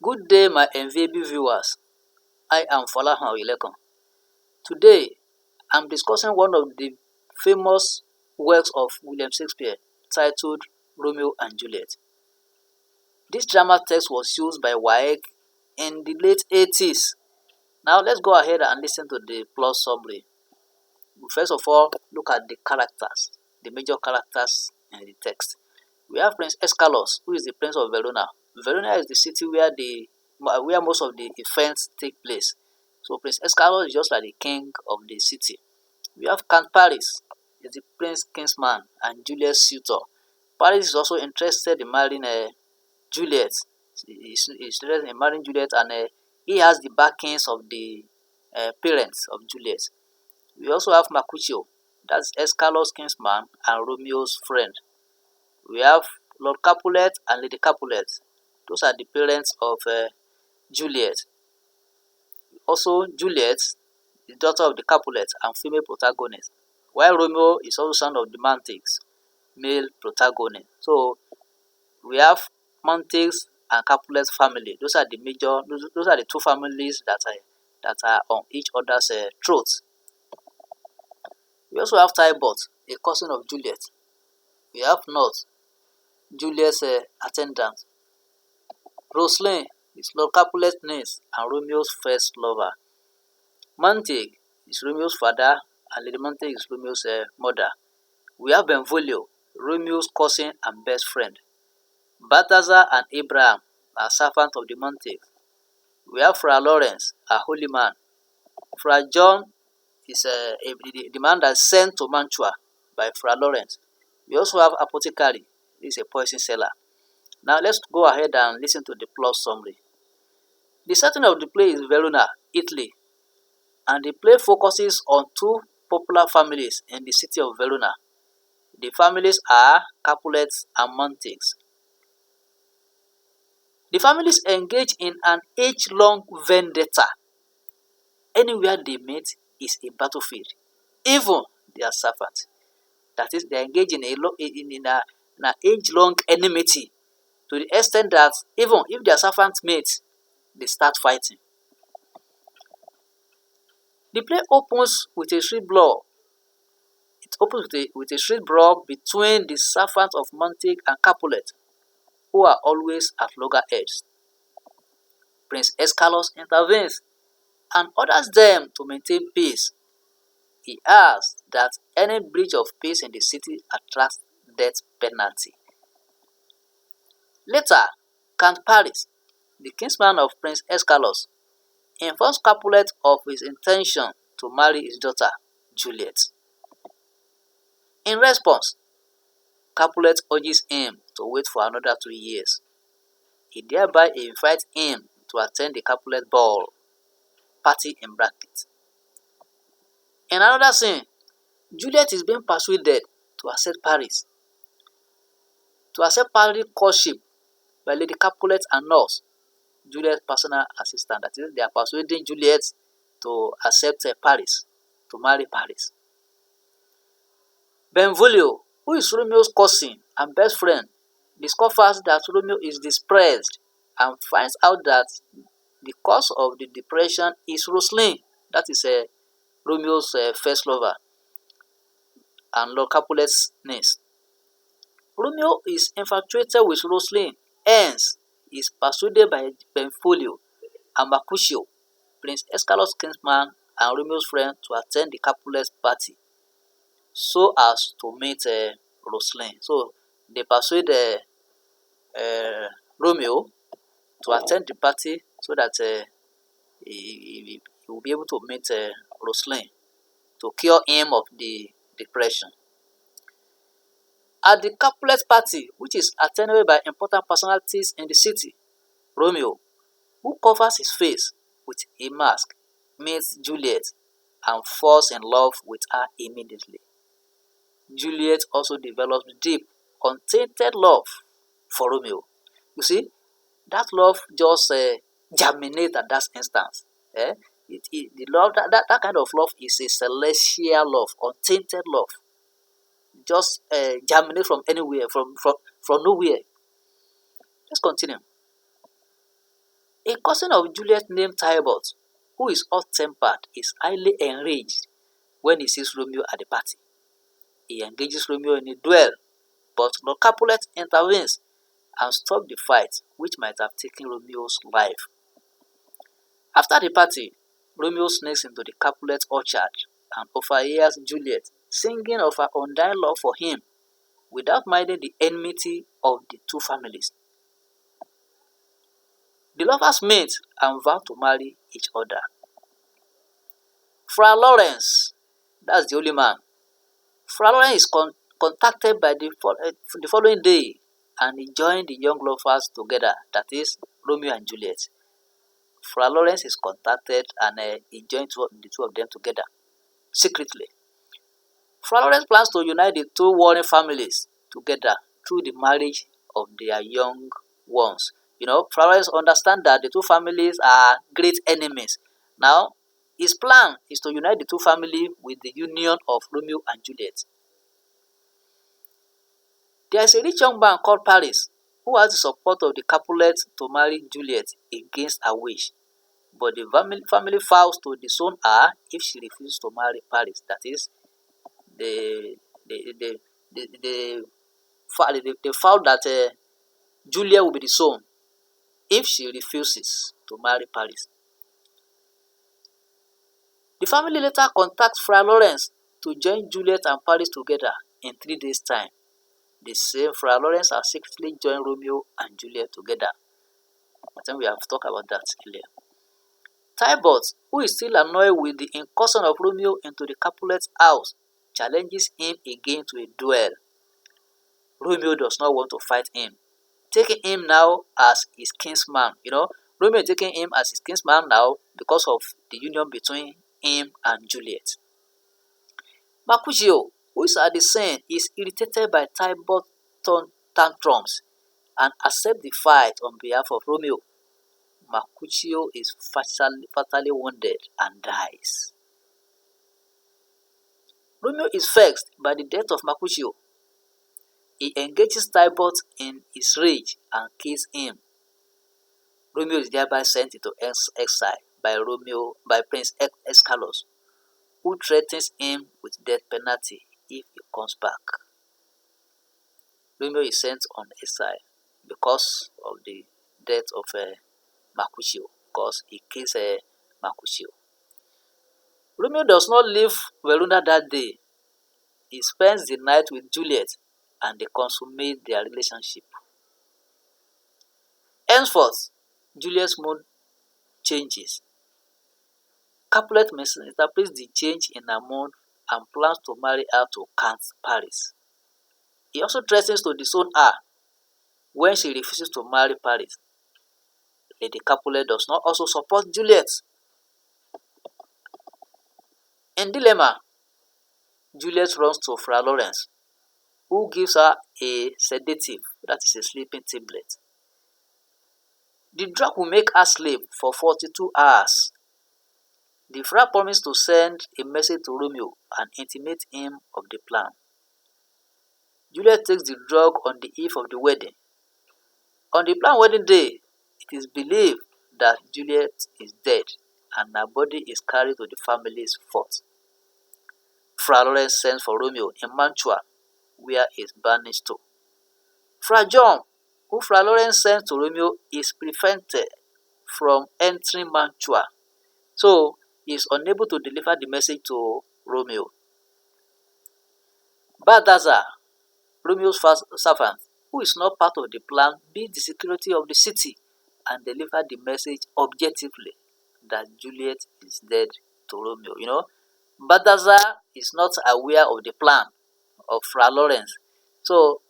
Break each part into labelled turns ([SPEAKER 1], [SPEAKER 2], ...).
[SPEAKER 1] Good day, my enviable viewers. I am Folahan Oyelekun. Today, I'm discussing one of the famous works of William Shakespeare titled Romeo and Juliet. This drama text was used by WAEC in the late 80s. Now, let's go ahead and listen to the plot summary. First of all, look at the characters, the major characters in the text. We have Prince Escalos, who is the Prince of Verona. Verona is the city where most of the events take place. So Prince Escalos is just like the king of the city. We have Count Paris, is the Prince Kingsman and Juliet's suitor. Paris is also interested in marrying Juliet. He's interested in marrying Juliet, and he has the backings of the parents of Juliet. We also have Mercutio, that's Escalos' kinsman and Romeo's friend. We have Lord Capulet and Lady Capulet. Those are the parents of Juliet. Also, Juliet is daughter of the Capulet and female protagonist, while Romeo is also son of the Mantics, male protagonist. So we have Mantics and Capulet family. Those are the major. Those are the two families that are on each other's throats. We also have Tybalt, a cousin of Juliet. We have North, Juliet's attendant. Roslyn is Lord Capulet's niece and Romeo's first lover. Mantic is Romeo's father and Lady Mantic is Romeo's mother. We have Benvolio, Romeo's cousin and best friend. Balthazar and Abraham are servants of the Mantic. We have Fra Lawrence, a holy man. Fra John is the man that's sent to Mantua by Fra Lawrence. We also have Apothecary, he is a poison seller. Now let's go ahead and listen to the plot summary. The setting of the play is Verona, Italy, and the play focuses on two popular families in the city of Verona. The families are Capulets and Mantics. The families engage in an age-long vendetta. Anywhere they meet is a battlefield, even their servants. That is, they engage in an age-long enmity, to the extent that even if their servants meet, they start fighting. The play opens with a street brawl. It opens with a street brawl between the servants of Mantic and Capulet, who are always at loggerheads. Prince Escalos intervenes and orders them to maintain peace. He asks that any breach of peace in the city attracts death penalty. Later, Count Paris, the kinsman of Prince Escalos, informs Capulet of his intention to marry his daughter, Juliet. In response, Capulet urges him to wait for another 2 years. He thereby invites him to attend the Capulet ball, party in brackets. In another scene, Juliet is being persuaded to accept Paris courtship by Lady Capulet and Nurse, Juliet's personal assistant. That is, they are persuading Juliet to accept Paris, to marry Paris. Benvolio, who is Romeo's cousin and best friend, discovers that Romeo is depressed and finds out that the cause of the depression is Roslyn, that is Romeo's first lover and Lord Capulet's niece. Romeo is infatuated with Roslyn, hence is persuaded by Benvolio and Mercutio, Prince Escalos' kinsman and Romeo's friend, to attend the Capulet's party so as to meet Roslyn. So they persuade Romeo to attend the party so that he will be able to meet Roslyn to cure him of the depression. At the Capulet party, which is attended by important personalities in the city, Romeo, who covers his face with a mask, meets Juliet and falls in love with her immediately. Juliet also develops deep, untainted love for Romeo. You see, that love just germinates at that instance. The love that kind of love is a celestial love, untainted love. Just germinate from anywhere, from nowhere. Let's continue. A cousin of Juliet named Tybalt, who is hot-tempered, is highly enraged when he sees Romeo at the party. He engages Romeo in a duel, but Lord Capulet intervenes and stops the fight, which might have taken Romeo's life. After the party, Romeo sneaks into the Capulet orchard and overhears Juliet singing of her undying love for him without minding the enmity of the two families. The lovers meet and vow to marry each other. Fra Lawrence, that's the only man. Fra Lawrence is contacted by the following day, and he joined the young lovers together, that is, Romeo and Juliet. Fra Lawrence is contacted and he joined the two of them together secretly. Fra Lawrence plans to unite the two warring families together through the marriage of their young ones. Fra Lawrence understands that the two families are great enemies. Now, his plan is to unite the two families with the union of Romeo and Juliet. There is a rich young man called Paris who has the support of the Capulets to marry Juliet against her wish. But the family vows to disown her if she refuses to marry Paris. That is, they vow that Julia will be disowned if she refuses to marry Paris. The family later contacts Fra Lawrence to join Juliet and Paris together in 3 days' time. The same Fra Lawrence has secretly joined Romeo and Juliet together. I think we have talked about that earlier. Tybalt, who is still annoyed with the incursion of Romeo into the Capulet's house, challenges him again to a duel. Romeo does not want to fight him, taking him now as his kinsman. Romeo is taking him as his kinsman now because of the union between him and Juliet. Mercutio, who is at the scene, is irritated by Tybalt's tantrums and accepts the fight on behalf of Romeo. Mercutio is fatally wounded and dies. Romeo is vexed by the death of Mercutio. He engages Tybalt in his rage and kills him. Romeo is thereby sent into exile by Prince Escalus, who threatens him with death penalty if he comes back. Romeo is sent on exile because of the death of Mercutio, because he kills Mercutio. Romeo does not leave Verona that day. He spends the night with Juliet and they consummate their relationship. Henceforth, Juliet's mood changes. Capulet misinterprets the change in her mood and plans to marry her to Count Paris. He also threatens to disown her when she refuses to marry Paris. Lady Capulet does not also support Juliet. In dilemma, Juliet runs to Fra Lawrence, who gives her a sedative, that is a sleeping tablet. The drug will make her sleep for 42 hours. The Fra promised to send a message to Romeo and intimate him of the plan. Juliet takes the drug on the eve of the wedding. On the planned wedding day, it is believed that Juliet is dead and her body is carried to the family's fort. Fra Lawrence sends for Romeo in Mantua, where he is banished to. Fra John, who Fra Lawrence sends to Romeo, is prevented from entering Mantua, so he is unable to deliver the message to Romeo. Balthazar, Romeo's first servant, who is not part of the plan, bids the security of the city and deliver the message objectively that Juliet is dead to Romeo. Balthazar is not aware of the plan of Fra Lawrence, so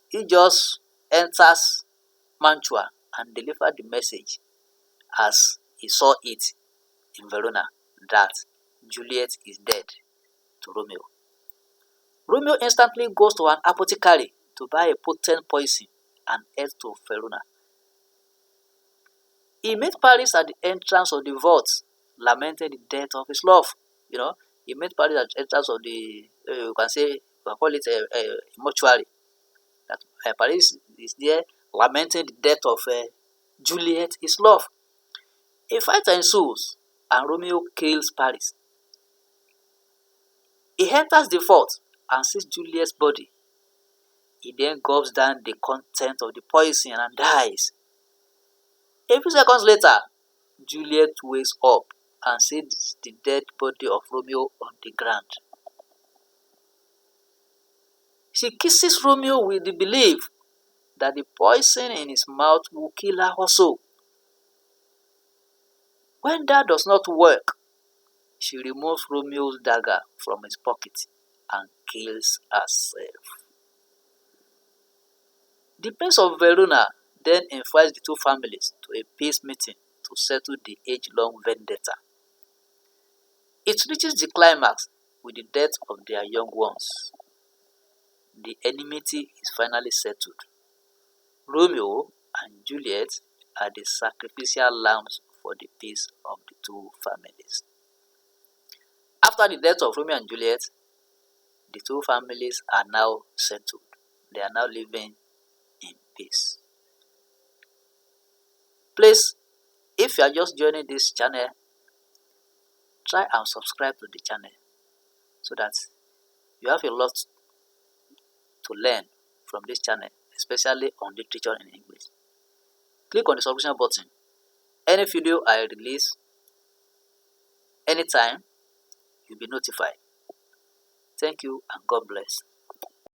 [SPEAKER 1] he just enters Mantua and delivers the message as he saw it in Verona, that Juliet is dead to Romeo. Romeo instantly goes to an apothecary to buy a potent poison and heads to Verona. He meets Paris at the entrance of the vault, lamenting the death of his love. He meets Paris at the entrance of the, you can say, we call it a mortuary. That Paris is there lamenting the death of Juliet, his love. A fight ensues and Romeo kills Paris. He enters the fort and sees Juliet's body. He then gulps down the content of the poison and dies. A few seconds later, Juliet wakes up and sees the dead body of Romeo on the ground. She kisses Romeo with the belief that the poison in his mouth will kill her also. When that does not work, she removes Romeo's dagger from his pocket and kills herself. The Prince of Verona then invites the two families to a peace meeting to settle the age-long vendetta. It reaches the climax with the death of their young ones. The enmity is finally settled. Romeo and Juliet are the sacrificial lambs for the peace of the two families. After the death of Romeo and Juliet, the two families are now settled. They are now living in peace. Please, if you are just joining this channel, try and subscribe to the channel so that you have a lot to learn from this channel, especially on literature in English. Click on the subscription button. Any video I release anytime, you'll be notified. Thank you and God bless.